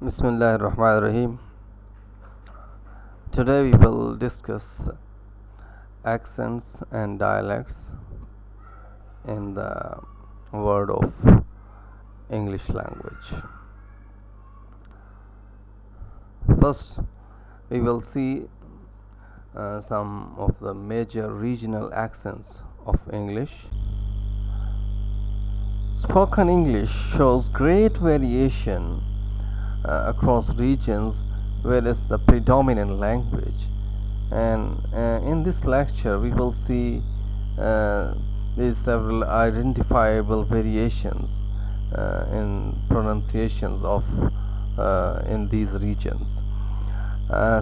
Bismillahirrahmanirrahim. Today we will discuss accents and dialects in the world of English language. First, we will see some of the major regional accents of English. Spoken English shows great variation across regions where is the predominant language, and in this lecture we will see these several identifiable variations in pronunciations of in these regions.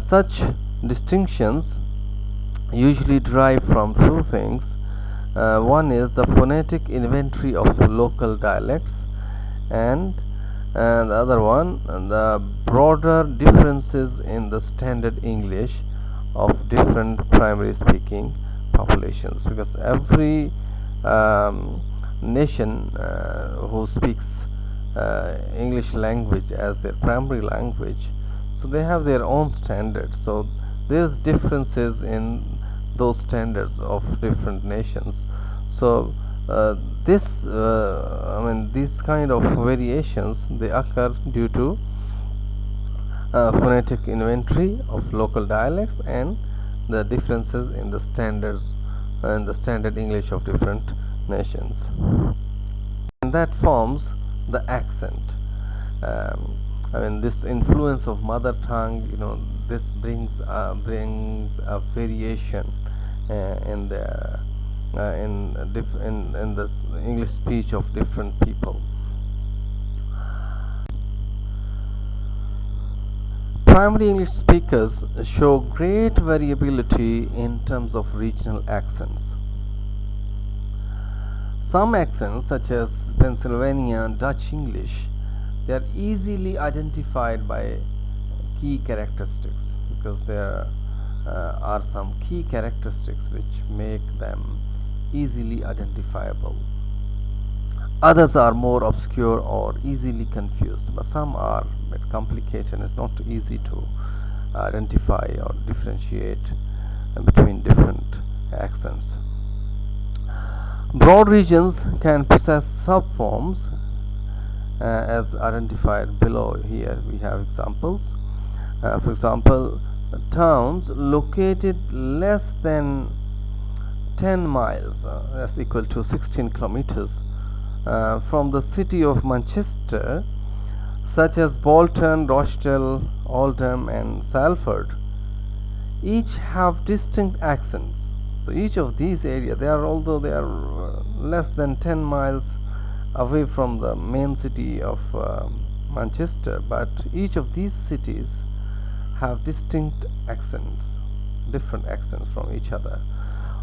Such distinctions usually derive from two things. One is the phonetic inventory of local dialects, and the other one, the broader differences in the standard English of different primary speaking populations, because every nation who speaks English language as their primary language, so they have their own standards. So there's differences in those standards of different nations. So these kind of variations, they occur due to phonetic inventory of local dialects and the differences in the standards and the standard English of different nations, and that forms the accent. This influence of mother tongue, this brings a variation in the in the English speech of different people. Primary English speakers show great variability in terms of regional accents. Some accents, such as Pennsylvania Dutch English, they are easily identified by key characteristics, because there are some key characteristics which make them easily identifiable. Others are more obscure or easily confused, but some are a bit complicated and it's not easy to identify or differentiate between different accents. Broad regions can possess subforms as identified below. Here we have examples. For example, towns located less than 10 miles, that's equal to 16 kilometers, from the city of Manchester, such as Bolton, Rochdale, Oldham and Salford, each have distinct accents. So each of these areas, although they are less than 10 miles away from the main city of Manchester, but each of these cities have distinct accents, different accents from each other,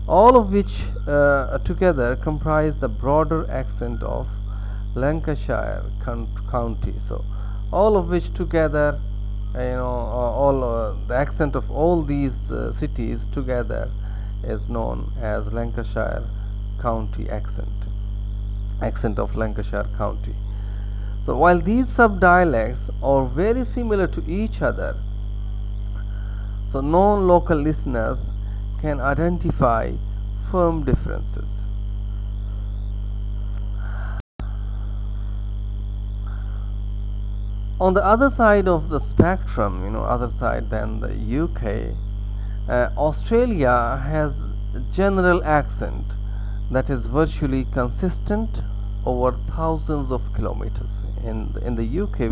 all of which together comprise the broader accent of Lancashire county. So all of which together, the accent of all these cities together is known as Lancashire county accent of Lancashire county. So while these sub-dialects are very similar to each other, so non-local listeners can identify firm differences. On the other side of the spectrum, other side than the UK, Australia has a general accent that is virtually consistent over thousands of kilometers. In the UK,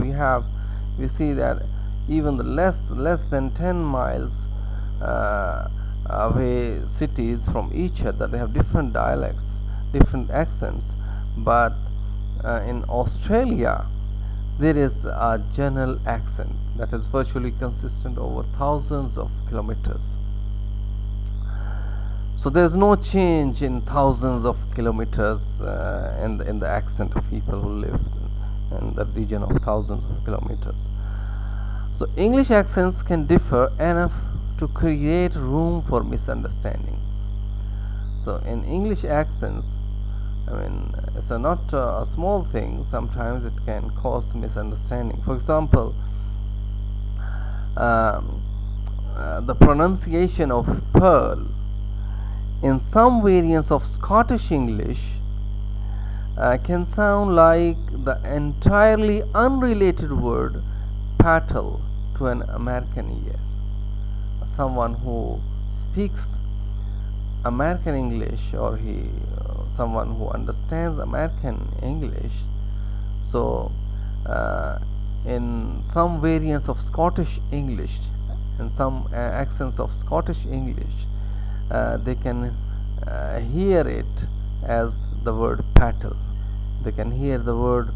we see that even the less than 10 miles away cities from each other, they have different dialects, different accents, but in Australia there is a general accent that is virtually consistent over thousands of kilometers. So there is no change in thousands of kilometers in the accent of people who live in the region of thousands of kilometers. So English accents can differ enough to create room for misunderstandings. So in English accents, it's not a small thing. Sometimes it can cause misunderstanding. For example, the pronunciation of pearl in some variants of Scottish English can sound like the entirely unrelated word petal to an American ear. Someone who speaks American English, or someone who understands American English, so in some variants of Scottish English, in some accents of Scottish English, they can hear it as the word petal. They can hear the word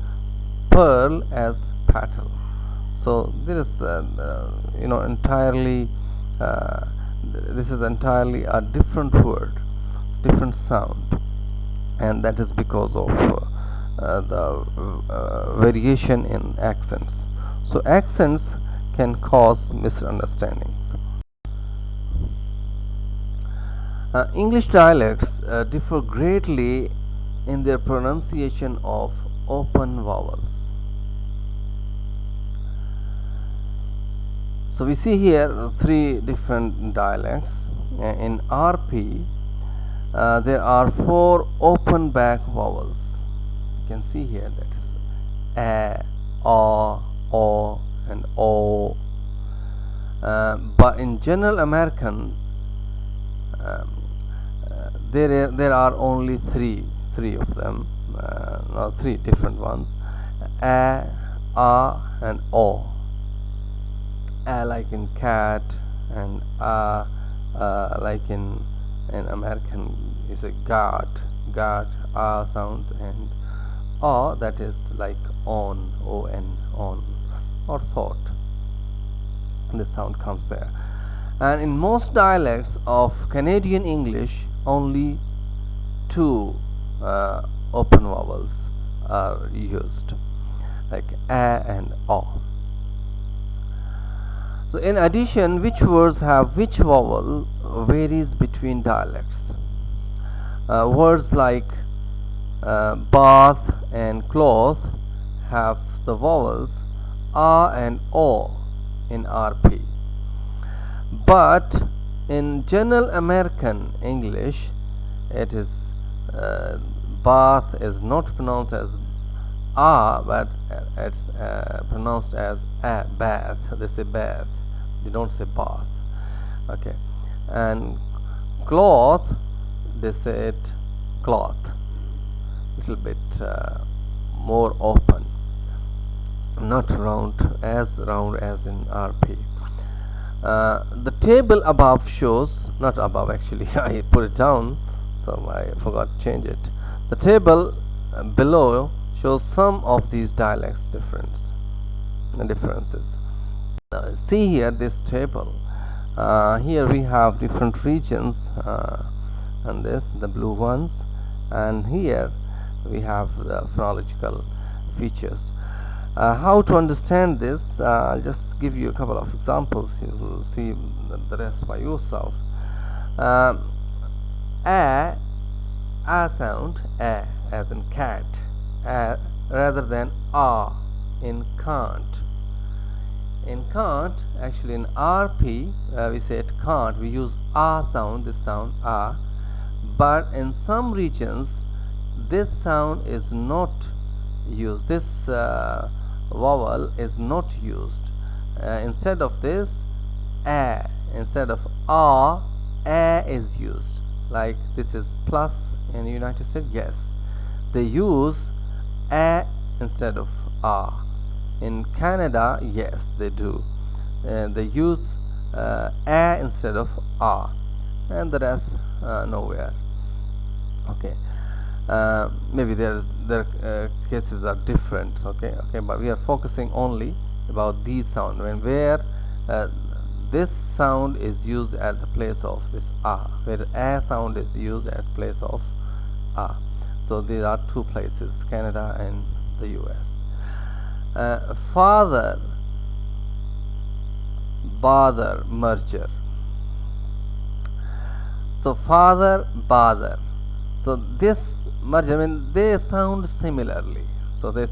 pearl as petal. So there is entirely this is entirely a different word, different sound, and that is because of the variation in accents. So accents can cause misunderstandings. English dialects differ greatly in their pronunciation of open vowels. So we see here three different dialects. In RP, there are four open back vowels. You can see here, that is a, o, and o. But in general American, there are only three of them, no, three different ones: a, and o. A like in cat, and like in American is a got, a sound, and o, that is like on, on, or thought. This sound comes there. And in most dialects of Canadian English, only two open vowels are used, like a and o. So in addition, which words have which vowel varies between dialects. Words like bath and cloth have the vowels a and o in RP. But in general American English, it is bath is not pronounced as a, but it's pronounced as a, bath. They say bath, they don't say bath. Okay. And cloth, they say it cloth, little bit more open, not round as in RP. The table above shows, not above actually, I put it down, so I forgot to change it. The table below shows some of these dialects differences. See here this table. Here we have different regions, and the blue ones, and here we have the phonological features. How to understand this? I'll just give you a couple of examples. You will see the rest by yourself. A sound, a as in cat, rather than a in can't. In can't, actually in RP, we say it can't, we use a sound, this sound a, but in some regions this sound is not used, this vowel is not used. Instead of this, a, instead of a is used. Like this is plus in the United States, yes, they use a instead of a. In Canada, yes, they do. They use a instead of a, and the rest nowhere. Okay. Maybe their cases are different. Okay, but we are focusing only about these sound, where this sound is used at the place of this a, where a sound is used at place of a. So there are two places, Canada and the US. Father, bother, merger. So father, bother. So this merger, they sound similarly. So they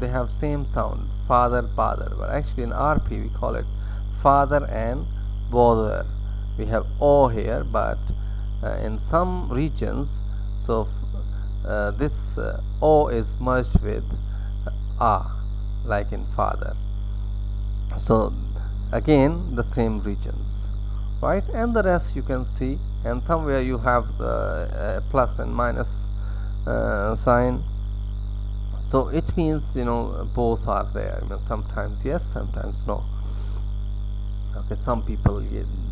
have same sound, father, bother. But actually in RP we call it father and bother. We have O here, but in some regions, so this O is merged with A, like in father. So again the same regions, right? And the rest you can see, and somewhere you have the plus and minus sign, so it means both are there. Sometimes yes, sometimes no. Okay, some people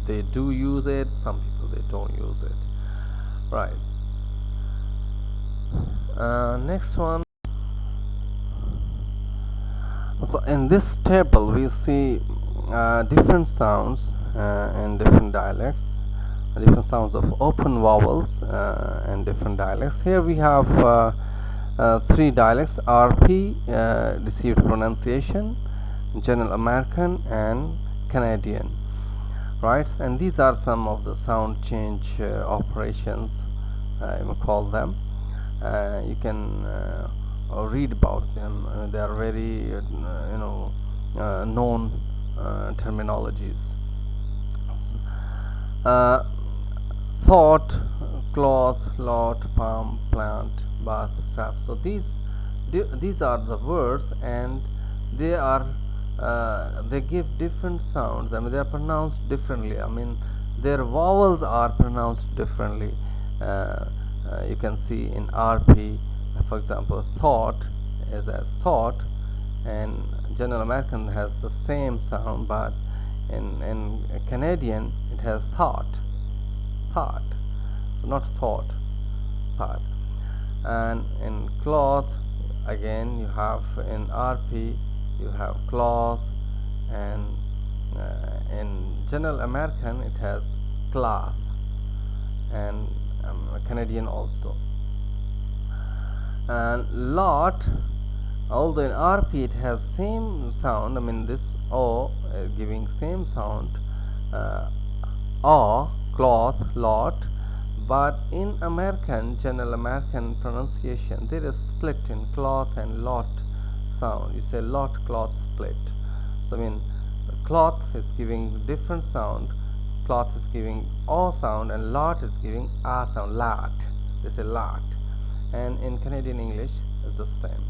they do use it, some people they don't use it, right? Next one. So in this table we see different sounds in different dialects, different sounds of open vowels and different dialects. Here we have three dialects: RP, received pronunciation, General American, and Canadian, right? And these are some of the sound change operations, I will call them. You can read about them. They are very known terminologies. Thought, cloth, lot, palm, plant, bath, trap. So these are the words, and they are they give different sounds. They are pronounced differently. Their vowels are pronounced differently. You can see in RP, for example, thought is as thought, and General American has the same sound, but in Canadian it has thought, so not thought, thought. And in cloth, again you have in RP you have cloth, and in General American it has cloth, and Canadian also. And lot, although in RP it has same sound, this O giving same sound, cloth, lot, but in American, General American pronunciation, there is split in cloth and lot sound. You say lot, cloth, split. So cloth is giving different sound, cloth is giving O sound, and lot is giving A sound, lot. They say lot. And in Canadian English is the same,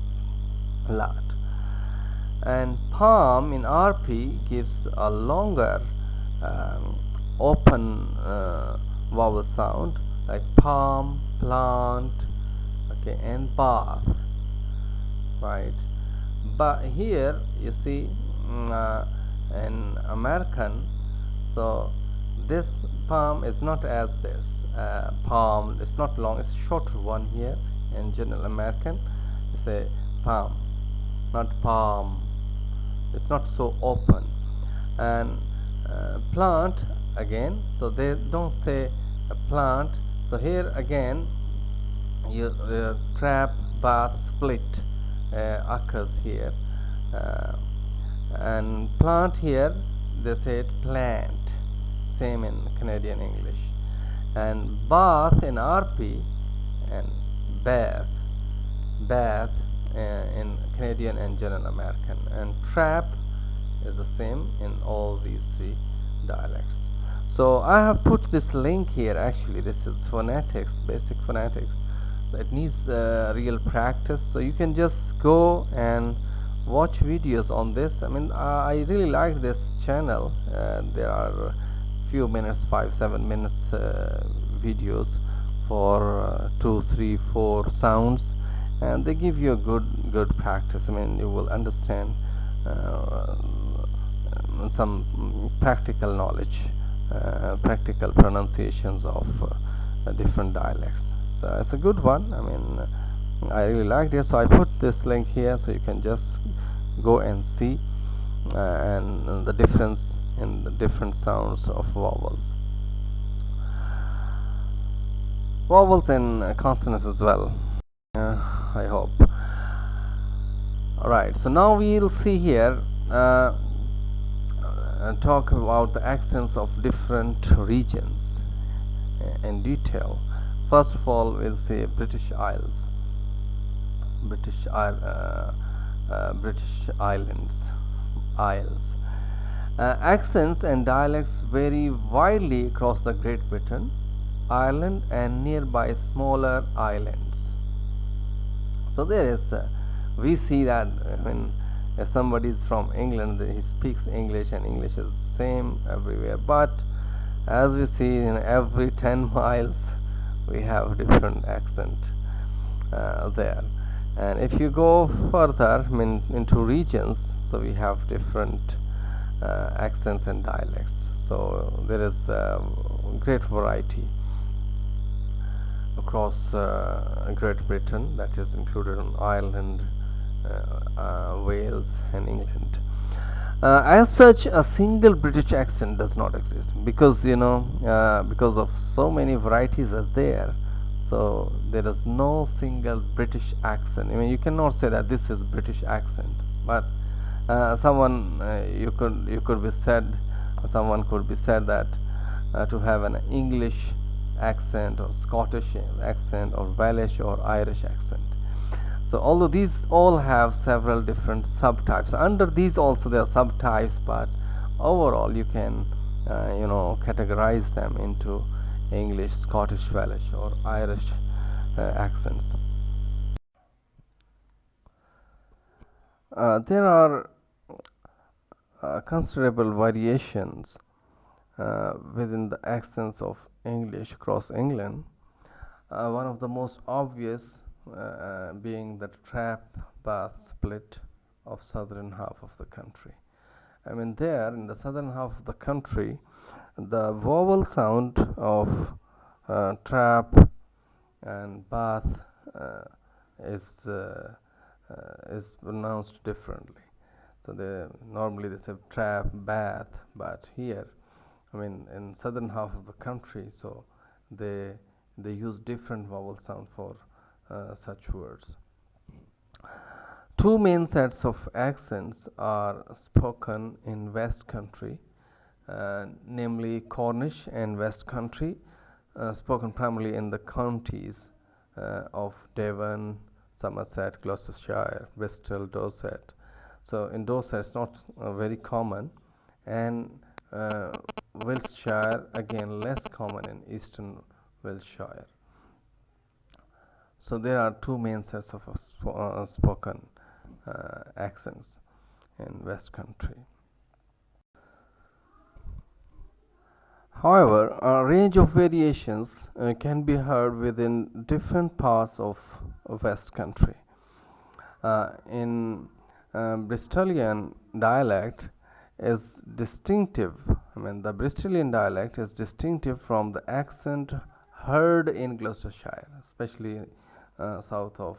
lot. And palm in RP gives a longer open vowel sound, like palm, plant, okay, and bath, right? But here you see in American, so this palm is not as this palm, it's not long, it's shorter one here. In General American you say palm, not palm, it's not so open. And plant again, so they don't say a plant. So here again you trap, bath, split occurs here, and plant here they say it plant, same in Canadian English. And bath in RP, and bath in Canadian and General American, and trap is the same in all these three dialects. So I have put this link here. Actually this is phonetics, basic phonetics, so it needs real practice. So you can just go and watch videos on this. I really like this channel. There are few minutes, 5-7 minutes videos for 2, 3, 4 sounds, and they give you a good practice. You will understand some practical knowledge, practical pronunciations of different dialects. So it's a good one. I really like it, so I put this link here so you can just go and see and the difference in the different sounds of vowels and consonants as well, I hope. Alright, so now we'll see here talk about the accents of different regions in detail. First of all, we'll say British Isles, British Islands, Isles. Accents and dialects vary widely across the Great Britain, Ireland, and nearby smaller islands. So there is, we see that when if somebody is from England, he speaks English, and English is same everywhere. But as we see, in every 10 miles, we have different accent there. And if you go further, I mean, into regions, so we have different accents and dialects. So there is great variety across Great Britain, that is included in Ireland, Wales, and England. As such, a single British accent does not exist because because of so many varieties are there. So there is no single British accent. I mean, you cannot say that this is British accent, but someone could be said that to have an English accent or Scottish accent or Welsh or Irish accent. So although these all have several different subtypes, under these also there are subtypes, but overall you can categorize them into English, Scottish, Welsh or Irish accents. There are considerable variations within the accents of English across England. One of the most obvious being the trap bath split of southern half of the country. I mean, there in the southern half of the country, the vowel sound of trap and bath is pronounced differently. So normally they say trap, bath, but here, I mean, in southern half of the country, so they use different vowel sound for such words. Two main sets of accents are spoken in West Country, namely Cornish and West Country, spoken primarily in the counties of Devon, Somerset, Gloucestershire, Bristol, Dorset. So in Dorset it's not very common, and Wiltshire again less common in eastern Wiltshire. So there are two main sets of spoken accents in West Country. However, a range of variations can be heard within different parts of West Country. In Bristolian dialect is distinctive. I mean, the Bristolian dialect is distinctive from the accent heard in Gloucestershire, especially south of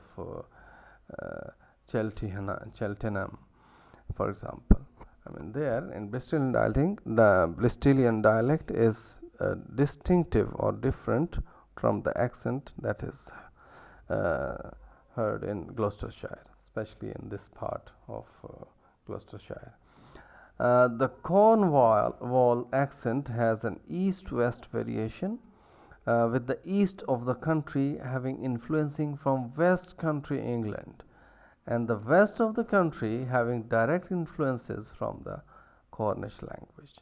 Cheltenham, for example. I mean, there in Bristolian dialect, the Bristolian dialect is distinctive or different from the accent that is heard in Gloucestershire, especially in this part of Gloucestershire. The Cornwall accent has an east-west variation, with the east of the country having influencing from West Country England, and the west of the country having direct influences from the Cornish language.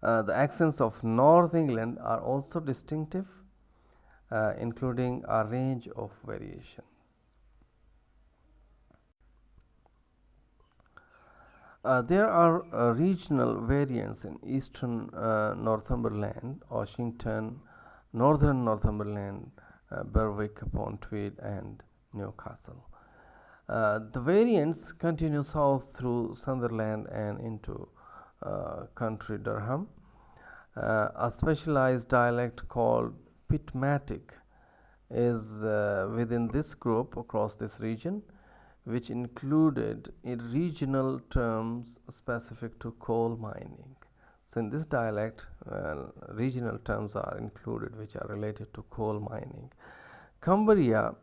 The accents of North England are also distinctive, including a range of variation. There are regional variants in eastern Northumberland, Washington, northern Northumberland, Berwick-upon-Tweed, and Newcastle. The variants continue south through Sunderland and into country Durham. A specialized dialect called Pitmatic is within this group across this region, which included regional terms specific to coal mining. So in this dialect, regional terms are included which are related to coal mining. Cumbria,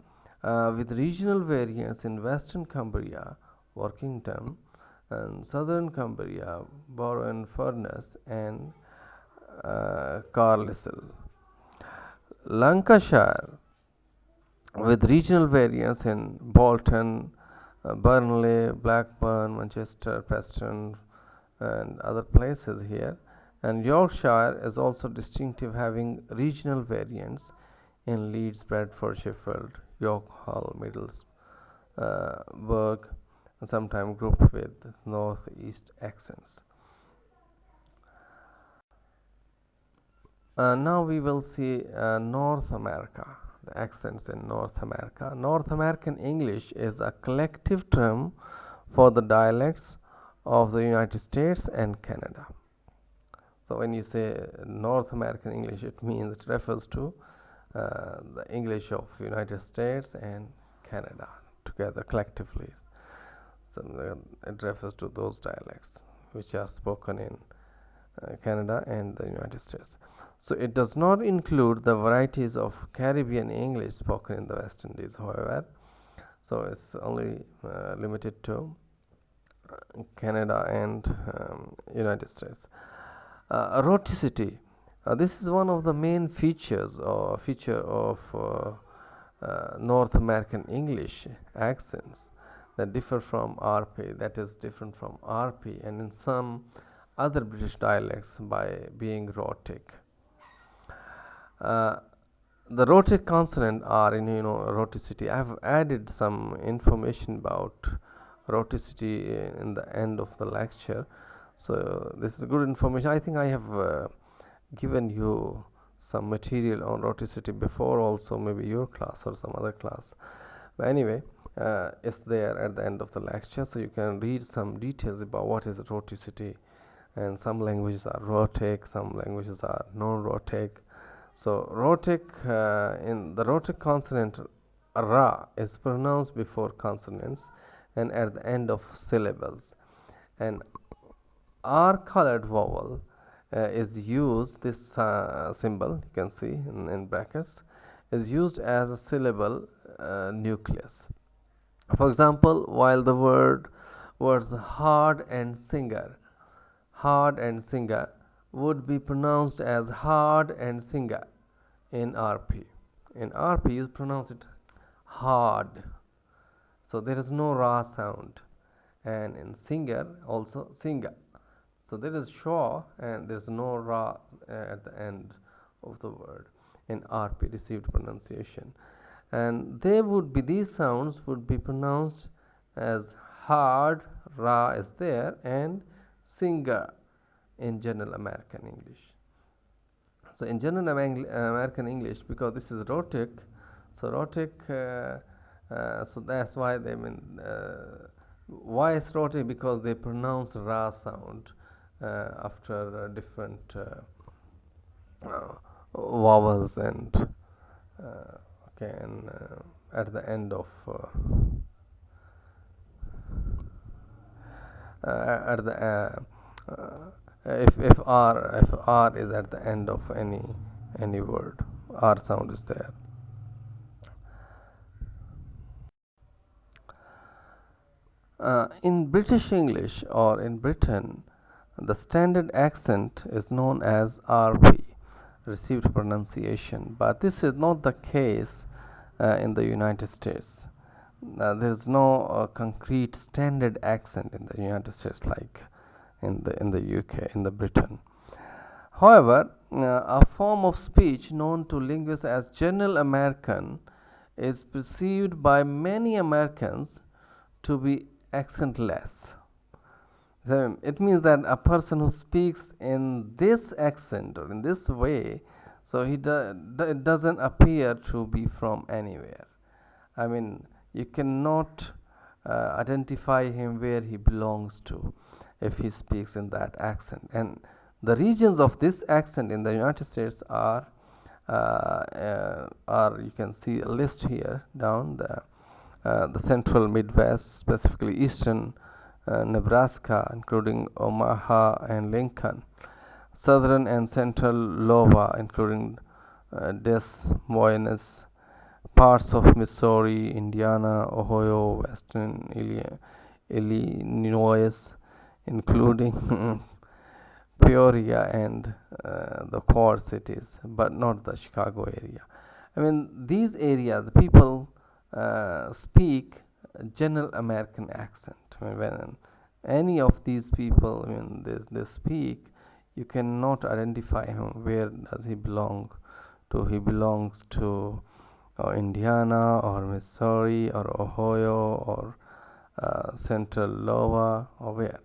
with regional variants in Western Cumbria, Workington, and Southern Cumbria, Borough Furness, and Carlisle. Lancashire, with regional variants in Bolton, Burnley, Blackburn, Manchester, Preston, and other places here. And Yorkshire is also distinctive, having regional variants in Leeds, Bradford, Sheffield, York, Hull, Middlesbrough, and sometimes grouped with northeast accents. Now we will see North America, the accents in North America. North American English is a collective term for the dialects of the United States and Canada. So when you say North American English, it means it refers to the English of United States and Canada together collectively. So it refers to those dialects which are spoken in Canada and the United States. So it does not include the varieties of Caribbean English spoken in the West Indies, however. So it's only limited to Canada and United States. Rhoticity. This is one of the main features or feature of North American English accents that differ from RP, that is different from RP, and in some other British dialects by being rhotic. The rhotic consonant are in rhoticity. I have added some information about rhoticity in the end of the lecture, so this is good information. I think I have given you some material on rhoticity before also, maybe your class or some other class, but anyway, it's there at the end of the lecture, so you can read some details about what is rhoticity. And some languages are rhotic, some languages are non-rhotic. So rhotic, in the rhotic consonant ra is pronounced before consonants and at the end of syllables, and R colored vowel is used, this symbol you can see in brackets, is used as a syllable nucleus. For example, while the words hard and singer would be pronounced as hard and singer in RP. In RP, you pronounce it hard, so there is no ra sound, and in singer also singer. So there is shaw and there is no ra at the end of the word in RP, received pronunciation, and these sounds would be pronounced as hard, ra is there, and singer in general American English. So in general American English, because this is rhotic, so rhotic, so that's why they mean why is rhotic, because they pronounce ra sound after different vowels and okay, and at the end of at the if R is at the end of any word, R sound is there. In British English or in Britain, the standard accent is known as RP, received pronunciation, but this is not the case in the United States. There is no concrete standard accent in the United States like in the UK, in the Britain. However, a form of speech known to linguists as General American is perceived by many Americans to be accentless. So it means that a person who speaks in this accent or in this way, so it doesn't appear to be from anywhere. I mean, you cannot identify him where he belongs to if he speaks in that accent. And the regions of this accent in the United States are you can see a list here down the central Midwest, specifically eastern Nebraska, including Omaha and Lincoln, southern and central Iowa, including Des Moines, parts of Missouri, Indiana, Ohio, western Illinois, including Peoria and the core cities, but not the Chicago area. I mean, these areas, the people speak general American accent. any of these people when they speak, you cannot identify him. Where does he belong to? He belongs to Indiana or Missouri or Ohio or Central Iowa or where.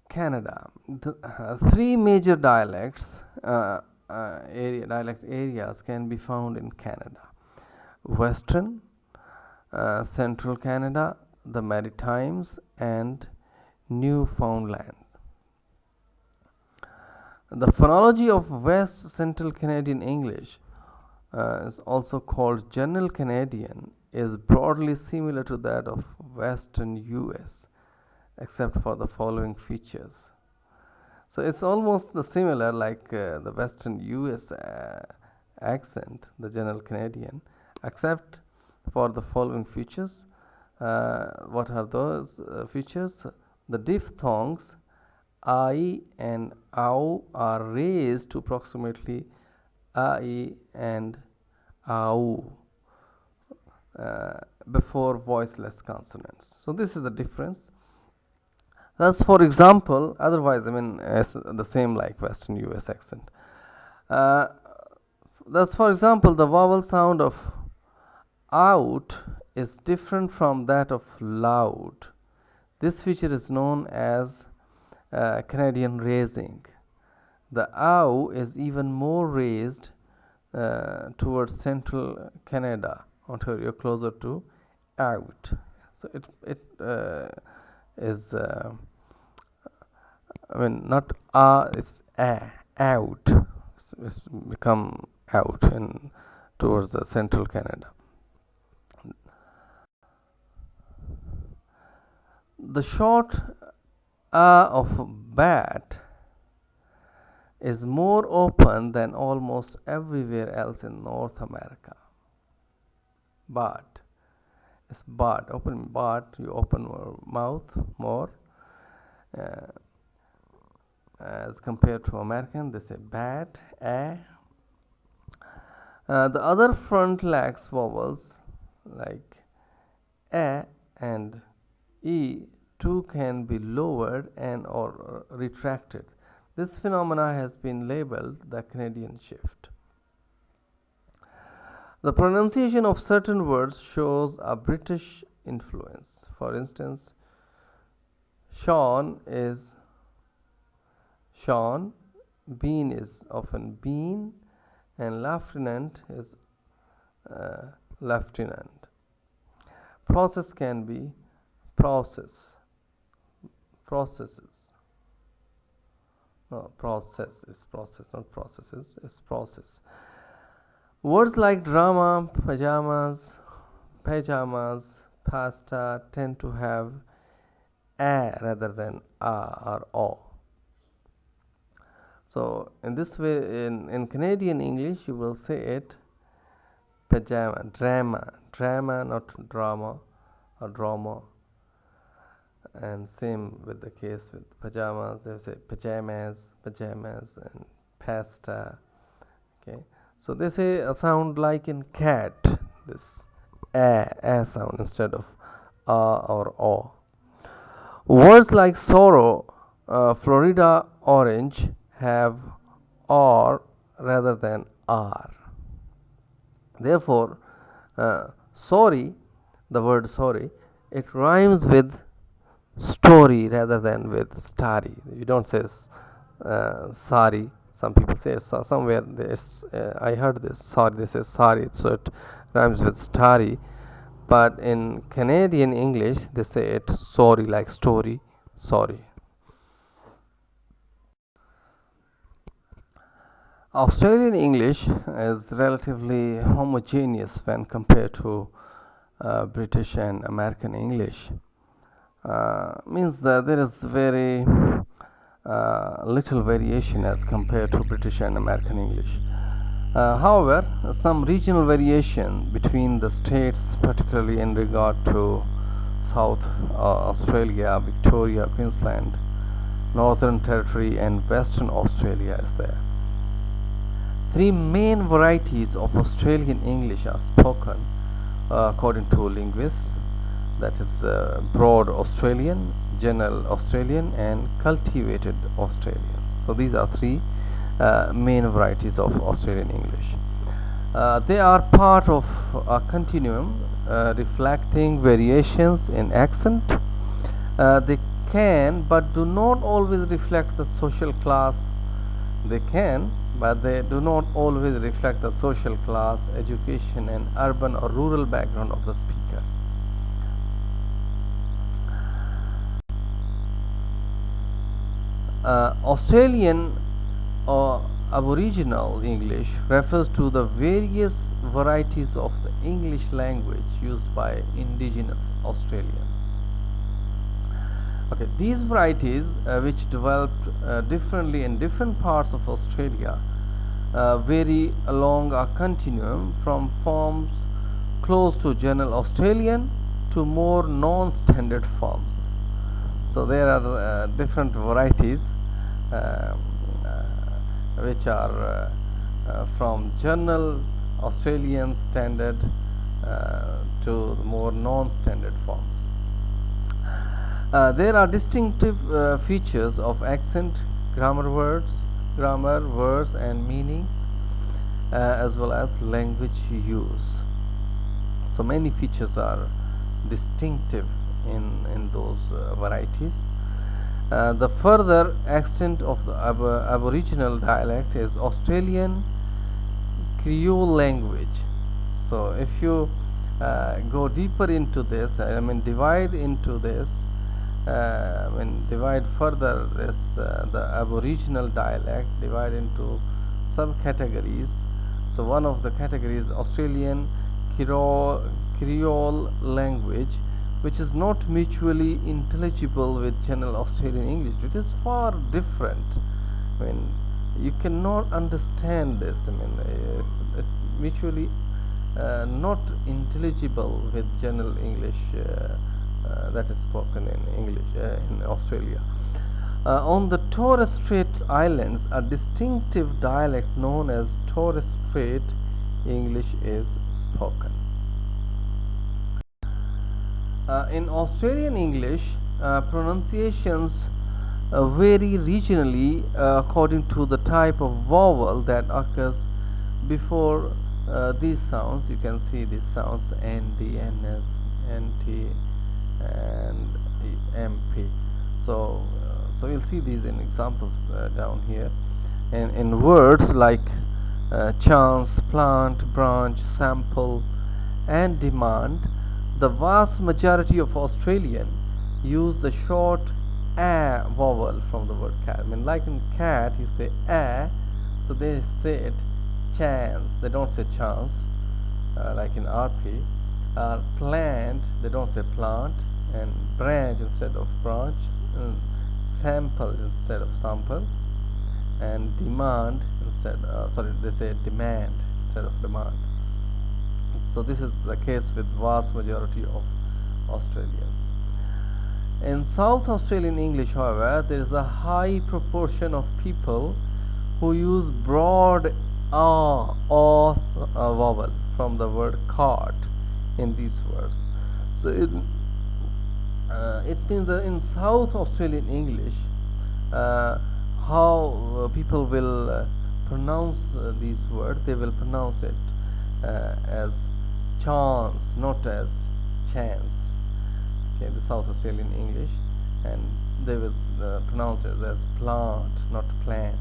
Canada. Three major dialects dialect areas can be found in Canada: Western, Central Canada, the Maritimes, and Newfoundland. The phonology of West Central Canadian English is also called General Canadian, is broadly similar to that of Western US, except for the following features. So it's almost the similar like the Western US accent, the General Canadian, except for the following features. What are those features? The diphthongs I and OW are raised to approximately I and OW before voiceless consonants. So this is the difference. Thus, for example, otherwise, it's the same like Western US accent. Thus, for example, the vowel sound of out is different from that of loud. This feature is known as Canadian raising. The ow is even more raised towards central Canada, Ontario, closer to out. So it is not it's out. It's become out in towards the central Canada. The short of bat is more open than almost everywhere else in North America. Bat. It's bat. Open bat. You open your mouth more. As compared to American, they say bat. The other front lax vowels like a and e too can be lowered and or retracted. This phenomena has been labeled the Canadian shift. The pronunciation of certain words shows a British influence. For instance, Sean is Sean, bean is often bean, and lieutenant is lieutenant. Process can be process, processes. No, process is process, not processes, it's process. Words like drama, pajamas, pasta tend to have a rather than a or o. So in this way, in Canadian English, you will say it pajama, drama, not drama or drama. And same with the case with pajamas, they say pajamas, and pasta. Okay, so they say a sound like in cat, this a sound instead of a or o. Words like sorrow, Florida orange have or rather than r. Therefore, sorry, the word sorry, it rhymes with story rather than with starry. You don't say sorry. Some people say somewhere this. I heard this. Sorry, they say sorry, so it rhymes with starry. But in Canadian English, they say it sorry, like story, sorry. Australian English is relatively homogeneous when compared to British and American English. Means that there is very little variation as compared to British and American English. However, some regional variation between the states, particularly in regard to South Australia, Victoria, Queensland, Northern Territory, and Western Australia is there. Three main varieties of Australian English are spoken according to linguists: that is broad Australian, general Australian, and cultivated Australians. So these are three main varieties of Australian English. They are part of a continuum reflecting variations in accent. They can but do not always reflect the social class. They can but they do not always reflect the social class, education, and urban or rural background of the speaker. Australian or Aboriginal English refers to the various varieties of the English language used by indigenous Australians. Okay, these varieties, which developed differently in different parts of Australia, vary along a continuum from forms close to general Australian to more non-standard forms. So there are different varieties which are from general Australian standard to more non-standard forms. There are distinctive features of accent, grammar, words and meanings, as well as language use. So many features are distinctive in those varieties. The further extent of the Aboriginal dialect is Australian Creole language. So if you go deeper into this, divide into this, divide further this the Aboriginal dialect, divide into subcategories. So one of the categories, Australian Creole language, which is not mutually intelligible with general Australian English. It is far different. You cannot understand this. It's mutually not intelligible with general English that is spoken in English in Australia. On the Torres Strait Islands, a distinctive dialect known as Torres Strait English is spoken. In Australian English, pronunciations vary regionally according to the type of vowel that occurs before these sounds. You can see these sounds ND, NS, NT, and MP. So we'll see these in examples down here. And in words like chance, plant, branch, sample, and demand, the vast majority of Australian use the short a vowel from the word cat. Like in cat, you say a, so they say it chance. They don't say chance, like in RP. Plant, they don't say plant, and branch instead of branch, and sample instead of sample, and demand instead. They say demand instead of demand. So this is the case with vast majority of Australians. In South Australian English, however, there is a high proportion of people who use broad or vowel from the word cart in these words. So it means that in South Australian English, how people will pronounce these words, they will pronounce it as chance, not as chance. Okay, the South Australian English, and they will pronounce it as plant, not plant,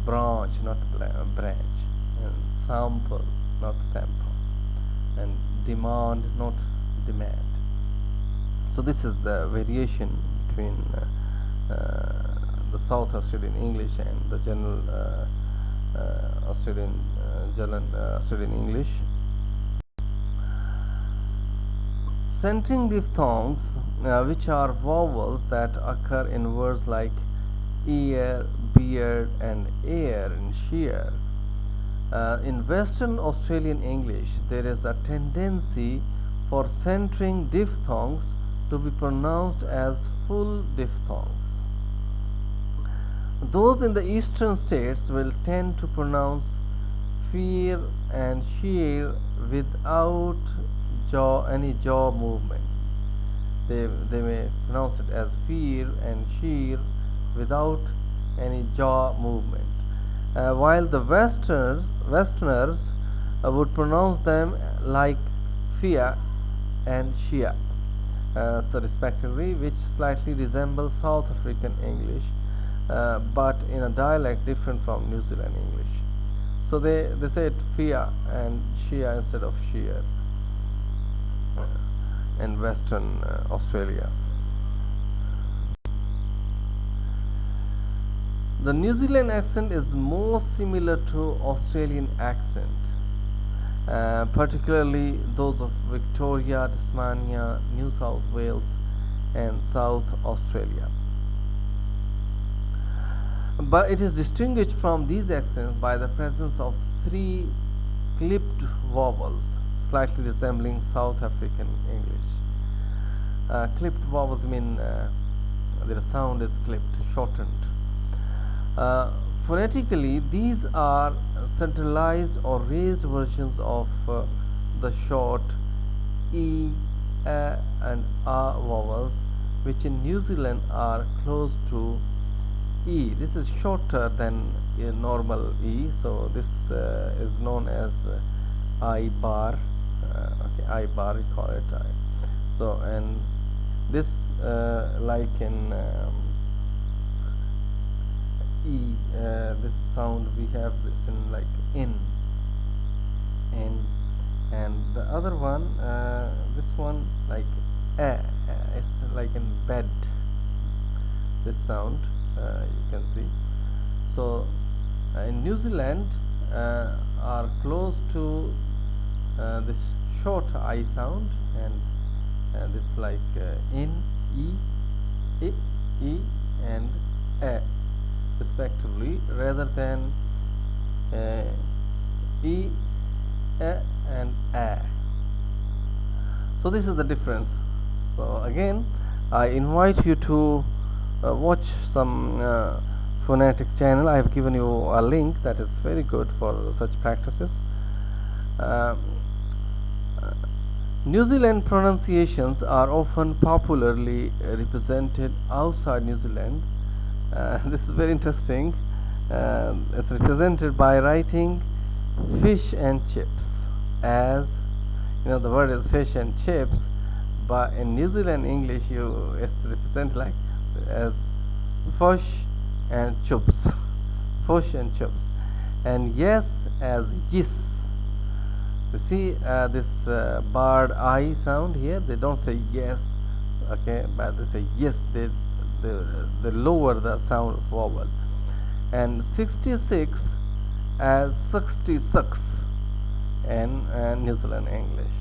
branch, not branch, and sample, not sample, and demand, not demand. So this is the variation between the South Australian English and the general Australian English. Centering diphthongs, which are vowels that occur in words like ear, beard, and air and shear. In Western Australian English, there is a tendency for centering diphthongs to be pronounced as full diphthongs. Those in the eastern states will tend to pronounce fear and sheer without any jaw movement. they may pronounce it as fear and sheer without any jaw movement, while the Westerners would pronounce them like fear and shia, so respectively, which slightly resembles South African English, but in a dialect different from New Zealand English. So they say it fear and shia instead of sheer in Western Australia. The New Zealand accent is more similar to Australian accent, particularly those of Victoria, Tasmania, New South Wales, and South Australia. But it is distinguished from these accents by the presence of three clipped vowels, slightly resembling South African English. Clipped vowels mean the sound is clipped, shortened. Phonetically, these are centralized or raised versions of the short e, a, and a vowels, which in New Zealand are close to e. This is shorter than a normal e, so this is known as I bar. Okay, I bar, we call it. So, and this like in e, this sound we have this in like in, and the other one, this one like it's like in bed. This sound you can see. So in New Zealand are close to this short I sound, and this like in, e, and a respectively, rather than e, a, and a. So this is the difference. So again, I invite you to watch some phonetics channel. I have given you a link that is very good for such practices. New Zealand pronunciations are often popularly represented outside New Zealand. This is very interesting. It's represented by writing fish and chips, as you know the word is fish and chips, but in New Zealand English it's represented like as fish and chips, fish and chips, and yes as yes. You see this barred I sound here, they don't say yes, okay, but they say yes. They lower the sound vowel, and 66 as 66 in New Zealand English.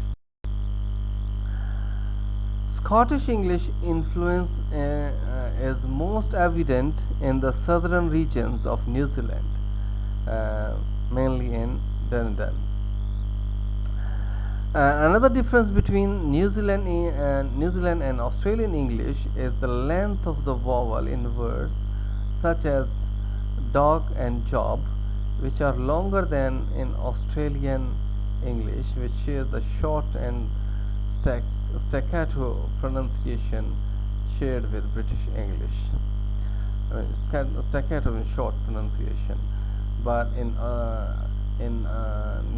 Scottish English influence is most evident in the southern regions of New Zealand, mainly in Dunedin. Another difference between New Zealand and Australian English is the length of the vowel in words such as dog and job, which are longer than in Australian English, which shares the short and staccato pronunciation shared with British English. Staccato in short pronunciation, but in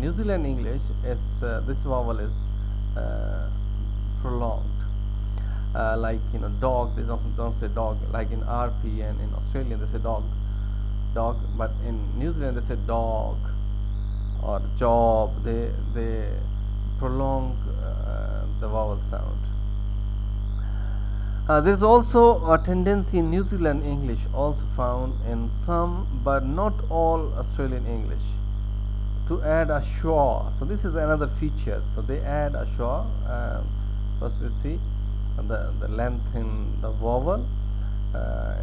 New Zealand English, this vowel is prolonged. Like dog, they don't say dog. Like in RP, and in Australian they say dog, but in New Zealand they say dog or job. They prolong the vowel sound. There is also a tendency in New Zealand English, also found in some but not all Australian English, to add a schwa. So this is another feature. So they add a schwa. First we see the length in the vowel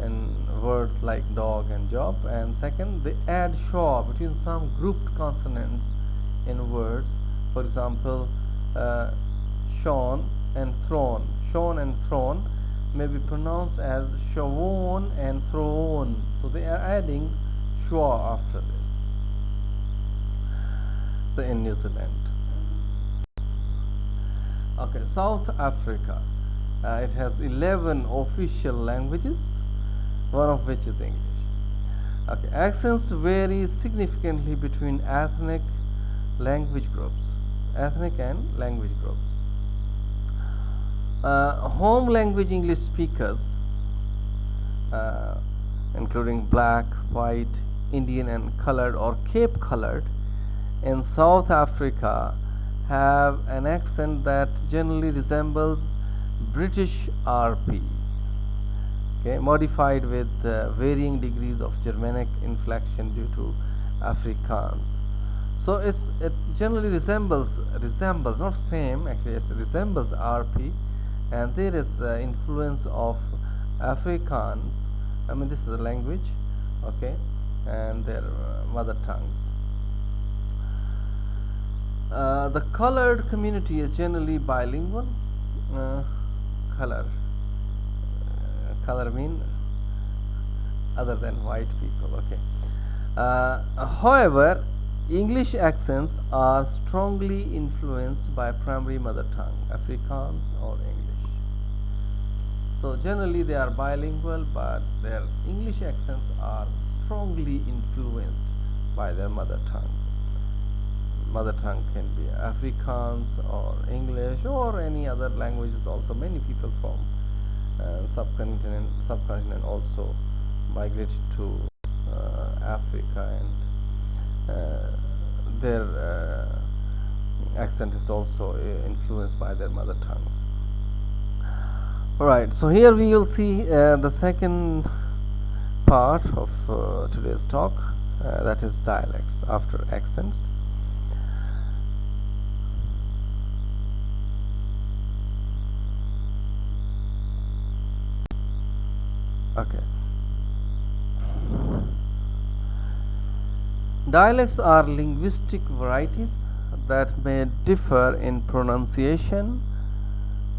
in words like dog and job, and second they add schwa between some grouped consonants in words. For example, Sean and thrown. Sean and thrown may be pronounced as shawon and thrown. So they are adding schwa after this. So in New Zealand. Okay, South Africa. It has 11 official languages, one of which is English. Okay, accents vary significantly between ethnic language groups, ethnic and language groups. Home language English speakers, including black, white, Indian, and colored or Cape colored, in South Africa have an accent that generally resembles British RP, okay, modified with varying degrees of Germanic inflection due to Afrikaans. So it generally resembles not same actually, it resembles RP, and there is influence of Afrikaans. I mean, this is a language, okay, and their mother tongues. The colored community is generally bilingual. Color mean other than white people, okay. However, English accents are strongly influenced by primary mother tongue, Afrikaans or English. So generally they are bilingual, but their English accents are strongly influenced by their mother tongue. Mother tongue can be Afrikaans or English or any other languages also. Many people from subcontinent also migrated to Africa, and their accent is also influenced by their mother tongues. Alright, so here we will see the second part of today's talk, that is dialects after accents. Okay. Dialects are linguistic varieties that may differ in pronunciation,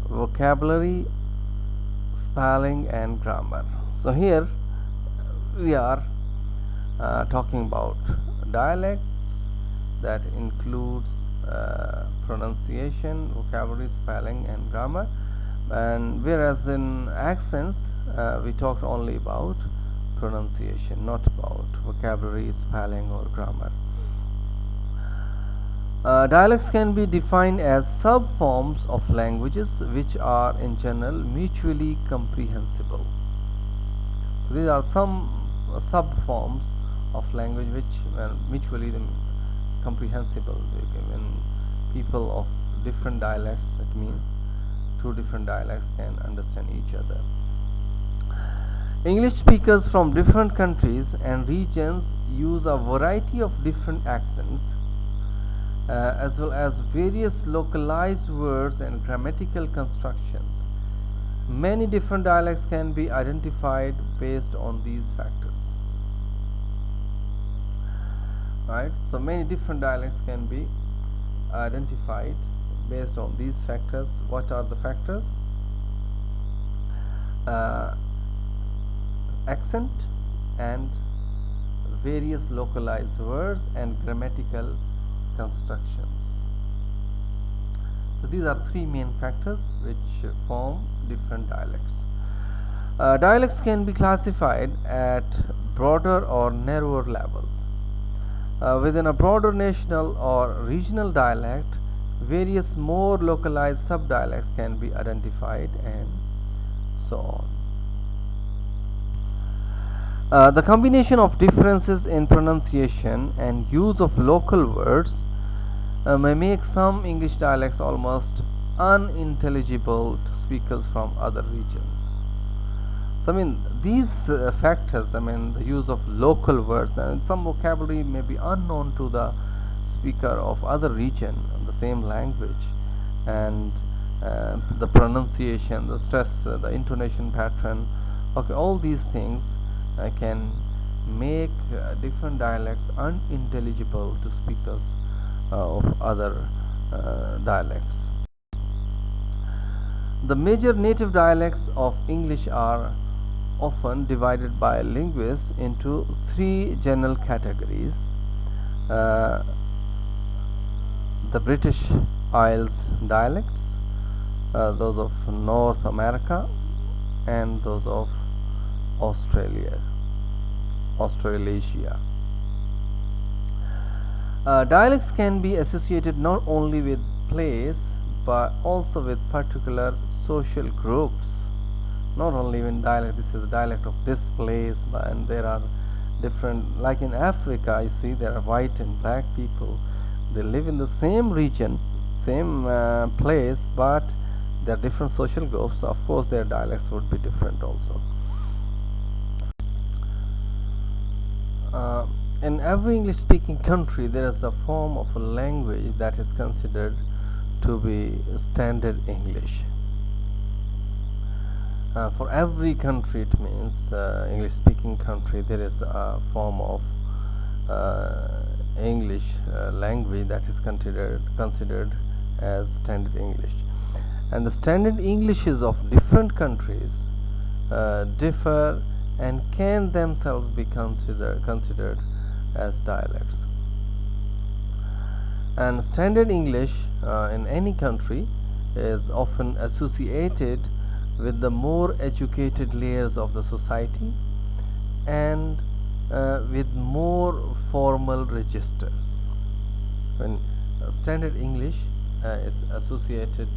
vocabulary, spelling, and grammar. So here we are talking about dialects that includes pronunciation, vocabulary, spelling, and grammar, and whereas in accents we talked only about pronunciation, not about vocabulary, spelling, or grammar. Dialects can be defined as sub-forms of languages which are in general mutually comprehensible. So these are some sub-forms of language which are mutually comprehensible. When people of different dialects, it means two different dialects can understand each other. English speakers from different countries and regions use a variety of different accents, as well as various localized words and grammatical constructions. Many different dialects can be identified based on these factors. Right? So many different dialects can be identified based on these factors. What are the factors? Accent and various localized words and grammatical constructions. So these are three main factors which form different dialects. Dialects can be classified at broader or narrower levels. Within a broader national or regional dialect, various more localized subdialects can be identified, and so on. The combination of differences in pronunciation and use of local words may make some English dialects almost unintelligible to speakers from other regions. So I mean, these factors, I mean, the use of local words, and some vocabulary may be unknown to the speaker of other region in the same language, and the pronunciation, the stress, the intonation pattern, okay, all these things can make different dialects unintelligible to speakers of other dialects. The major native dialects of English are often divided by linguists into three general categories: the British Isles dialects, those of North America, and those of Australia, Australasia. Dialects can be associated not only with place but also with particular social groups. Not only in dialect, this is a dialect of this place, and there are different, like in Africa, you see there are white and black people. They live in the same region, same place, but there are different social groups. Of course, their dialects would be different also. In every English speaking country, there is a form of a language that is considered to be standard English. For every country, it means English speaking country, there is a form of English language that is considered as standard English. And the standard Englishes of different countries differ and can themselves be considered as dialects. And standard English in any country is often associated with the more educated layers of the society and with more formal registers. When standard English is associated,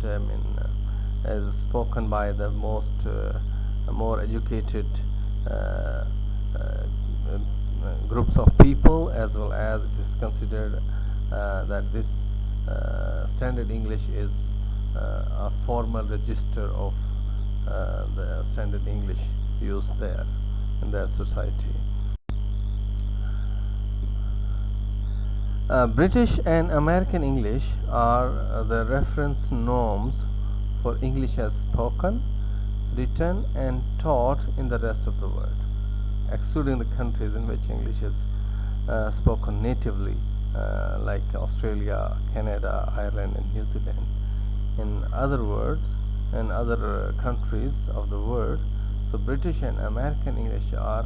is spoken by the more educated groups of people, as well as it is considered that this standard English is a formal register of the standard English used there in their society. British and American English are the reference norms for English as spoken, written and taught in the rest of the world, excluding the countries in which English is spoken natively, like Australia, Canada, Ireland and New Zealand. In other words, in other countries of the world, so British and American English are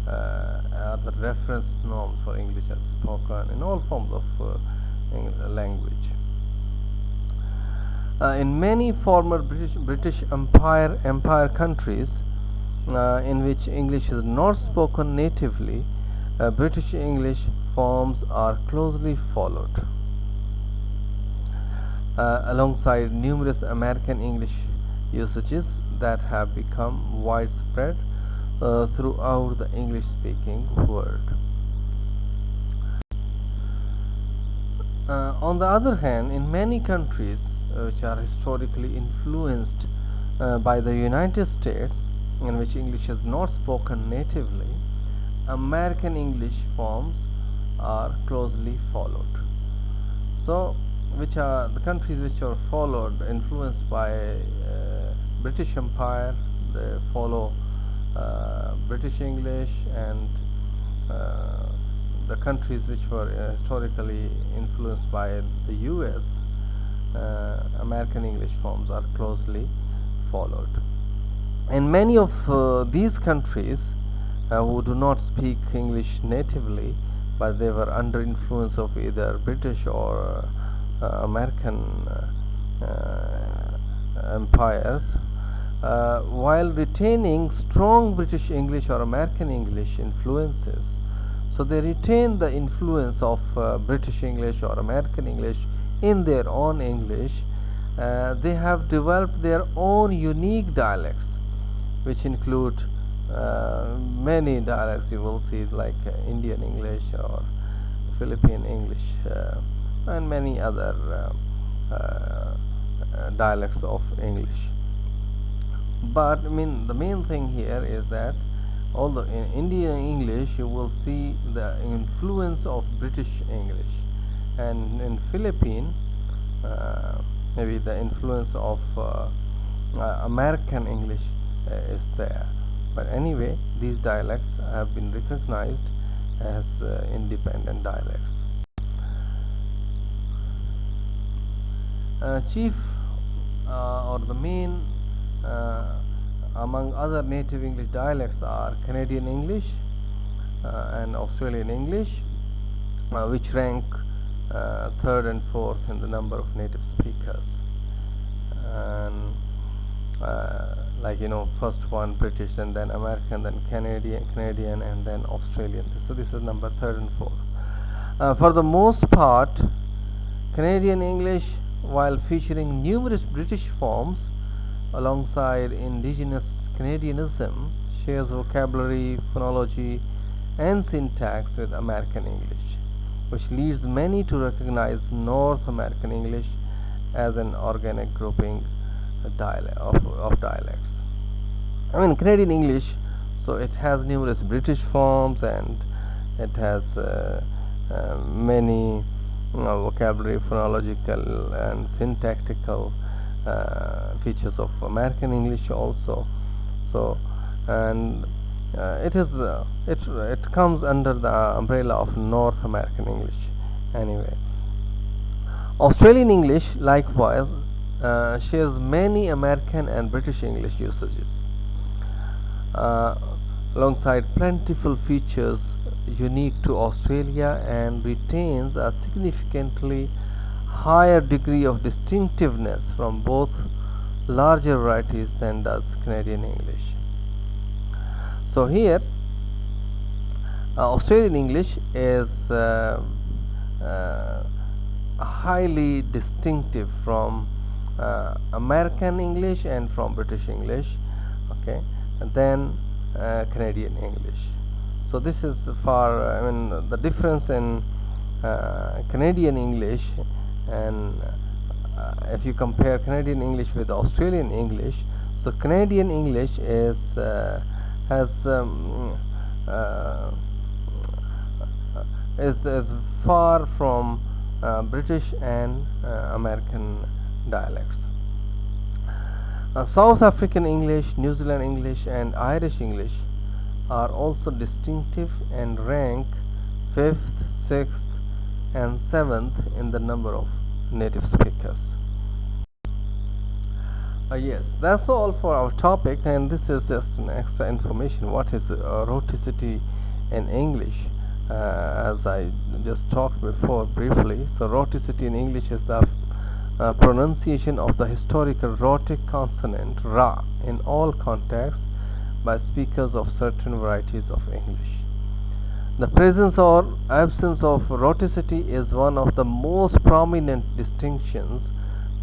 the reference norms for English as spoken in all forms of language. In many former British Empire countries in which English is not spoken natively, British English forms are closely followed, alongside numerous American English usages that have become widespread throughout the English-speaking world. On the other hand, in many countries which are historically influenced by the United States, in which English is not spoken natively, American English forms are closely followed. So, which are the countries which are followed, influenced by British Empire? They follow British English, and the countries which were historically influenced by the US, American English forms are closely followed. In many of these countries who do not speak English natively, but they were under influence of either British or American empires, while retaining strong British English or American English influences. So they retain the influence of British English or American English in their own English. They have developed their own unique dialects, which include many dialects you will see, like Indian English or Philippine English and many other dialects of English. But I mean, the main thing here is that although in Indian English you will see the influence of British English, and in Philippine maybe the influence of American English is there. But anyway, these dialects have been recognized as independent dialects. Chief or the main among other native English dialects are Canadian English and Australian English, which rank third and fourth in the number of native speakers. and like first one British, and then American, then Canadian, and then Australian. So this is number third and fourth. For the most part, Canadian English, while featuring numerous British forms alongside indigenous Canadianism, shares vocabulary, phonology, and syntax with American English, which leads many to recognize North American English as an organic grouping of dialects. Canadian English, so it has numerous British forms, and it has many vocabulary, phonological, and syntactical features of American English also. So, and it comes under the umbrella of North American English. Anyway, Australian English likewise shares many American and British English usages, alongside plentiful features unique to Australia, and retains a significantly higher degree of distinctiveness from both larger varieties than does Canadian English. So here Australian English is highly distinctive from American English and from British English, okay, and then Canadian English. So this is for the difference in Canadian English, and if you compare Canadian English with Australian English, so Canadian English is far from British and American dialects. South African English, New Zealand English, and Irish English are also distinctive and rank 5th, 6th, and 7th in the number of native speakers. Yes, that's all for our topic, and this is just an extra information. What is rhoticity in English? As I just talked before briefly, so rhoticity in English is the pronunciation of the historical rhotic consonant ra in all contexts by speakers of certain varieties of English. The presence or absence of rhoticity is one of the most prominent distinctions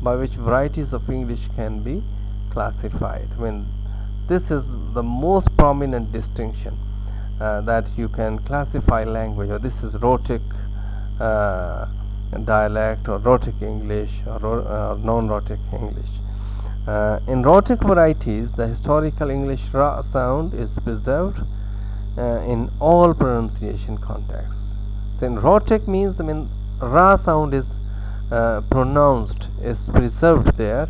by which varieties of English can be classified. This is the most prominent distinction that you can classify language, or this is rhotic dialect, or rhotic English, or non-rhotic English. In rhotic varieties, the historical English ra sound is preserved in all pronunciation contexts. So in rhotic means ra sound is pronounced, is preserved there,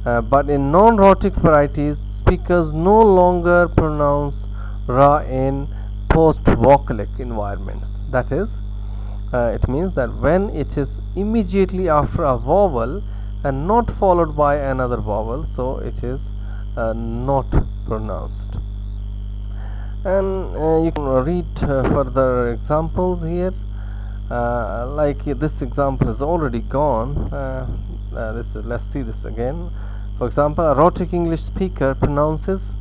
but in non-rhotic varieties, speakers no longer pronounce ra in post-vocalic environments. That is, it means that when it is immediately after a vowel and not followed by another vowel, so it is not pronounced. And you can read further examples here. Like this example is already gone. Let's see this again. For example, a rhotic English speaker pronounces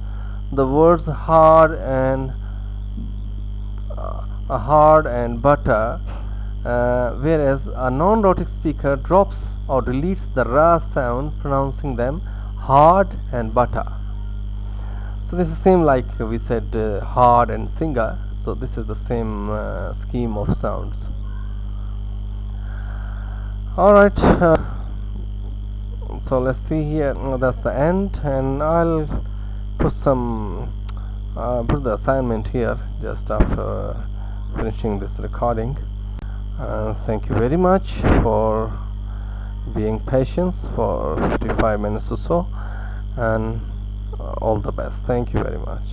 the words hard and butter, whereas a non-rhotic speaker drops or deletes the ra sound, pronouncing them hard and butter. So this is same like we said hard and singer. So this is the same scheme of sounds. Alright, so let's see here. That's the end, and I'll put the assignment here just after finishing this recording. Thank you very much for being patient for 55 minutes or so, and all the best. Thank you very much.